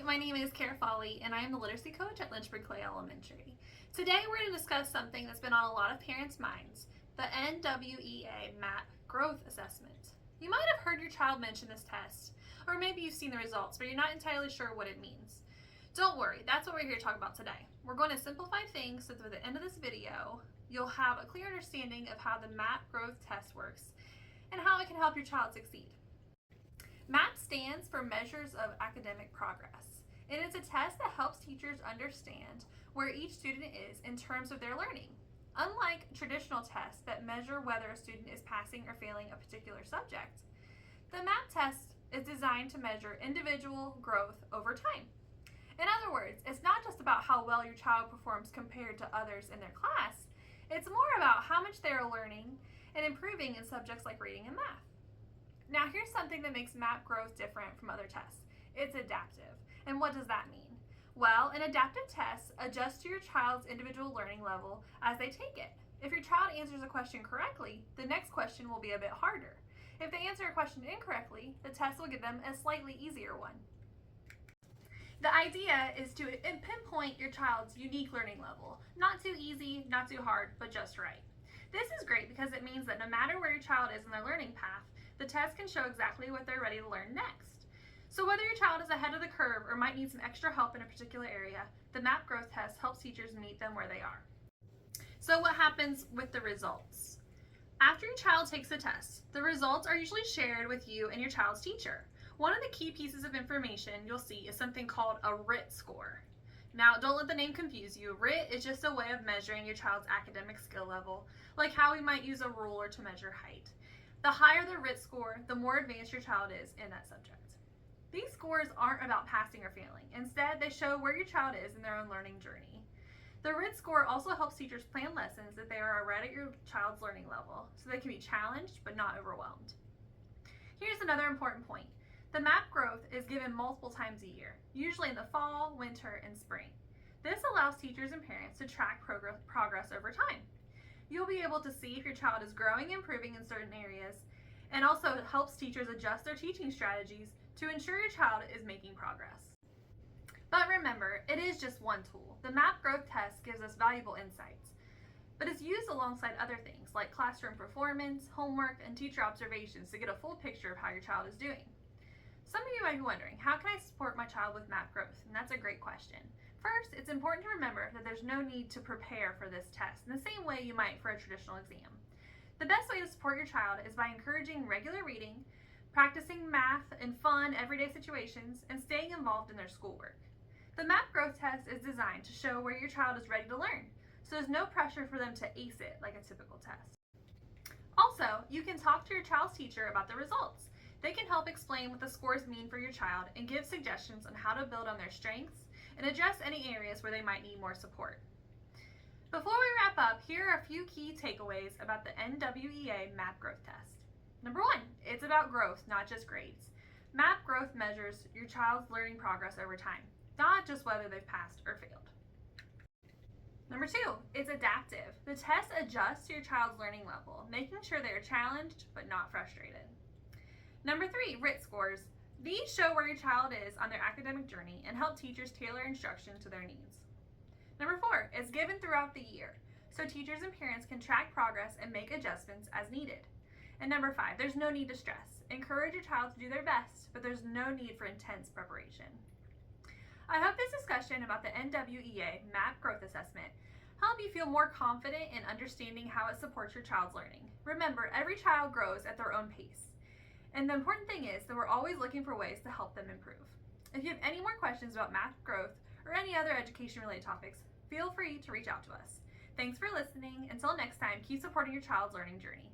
Hi, my name is Kara Foley, and I am the literacy coach at Lynchburg Clay Elementary. Today we're going to discuss something that's been on a lot of parents' minds, the NWEA MAP Growth Assessment. You might have heard your child mention this test, or maybe you've seen the results, but you're not entirely sure what it means. Don't worry, that's what we're here to talk about today. We're going to simplify things so that at the end of this video, you'll have a clear understanding of how the MAP Growth Test works and how it can help your child succeed. MAP stands for Measures of Academic Progress, and it's a test that helps teachers understand where each student is in terms of their learning. Unlike traditional tests that measure whether a student is passing or failing a particular subject, the MAP test is designed to measure individual growth over time. In other words, it's not just about how well your child performs compared to others in their class, it's more about how much they are learning and improving in subjects like reading and math. Now here's something that makes MAP growth different from other tests. It's adaptive. And what does that mean? Well, an adaptive test adjusts to your child's individual learning level as they take it. If your child answers a question correctly, the next question will be a bit harder. If they answer a question incorrectly, the test will give them a slightly easier one. The idea is to pinpoint your child's unique learning level. Not too easy, not too hard, but just right. This is great because it means that no matter where your child is in their learning path, the test can show exactly what they're ready to learn next. So whether your child is ahead of the curve or might need some extra help in a particular area, the MAP growth test helps teachers meet them where they are. So what happens with the results? After your child takes the test, the results are usually shared with you and your child's teacher. One of the key pieces of information you'll see is something called a RIT score. Now, don't let the name confuse you. RIT is just a way of measuring your child's academic skill level, like how we might use a ruler to measure height. The higher the RIT score, the more advanced your child is in that subject. These scores aren't about passing or failing. Instead, they show where your child is in their own learning journey. The RIT score also helps teachers plan lessons that they are right at your child's learning level, so they can be challenged but not overwhelmed. Here's another important point. The MAP growth is given multiple times a year, usually in the fall, winter, and spring. This allows teachers and parents to track progress over time. You'll be able to see if your child is growing and improving in certain areas, and also it helps teachers adjust their teaching strategies to ensure your child is making progress. But remember, it is just one tool. The MAP growth test gives us valuable insights, but it's used alongside other things like classroom performance, homework, and teacher observations to get a full picture of how your child is doing. Some of you might be wondering, how can I support my child with MAP growth? And that's a great question. First, it's important to remember that there's no need to prepare for this test in the same way you might for a traditional exam. The best way to support your child is by encouraging regular reading, practicing math in fun, everyday situations, and staying involved in their schoolwork. The MAP growth test is designed to show where your child is ready to learn, so there's no pressure for them to ace it like a typical test. Also, you can talk to your child's teacher about the results. They can help explain what the scores mean for your child and give suggestions on how to build on their strengths and address any areas where they might need more support. Before we wrap up, here are a few key takeaways about the NWEA MAP growth test. Number one, it's about growth, not just grades. MAP growth measures your child's learning progress over time, not just whether they've passed or failed. Number two, it's adaptive. The test adjusts to your child's learning level, making sure they are challenged but not frustrated. Number three, RIT scores. These show where your child is on their academic journey and help teachers tailor instruction to their needs. Number four, it's given throughout the year, so teachers and parents can track progress and make adjustments as needed. And number five, there's no need to stress. Encourage your child to do their best, but there's no need for intense preparation. I hope this discussion about the NWEA MAP growth assessment helped you feel more confident in understanding how it supports your child's learning. Remember, every child grows at their own pace. And the important thing is that we're always looking for ways to help them improve. If you have any more questions about MAP growth or any other education-related topics, feel free to reach out to us. Thanks for listening. Until next time, keep supporting your child's learning journey.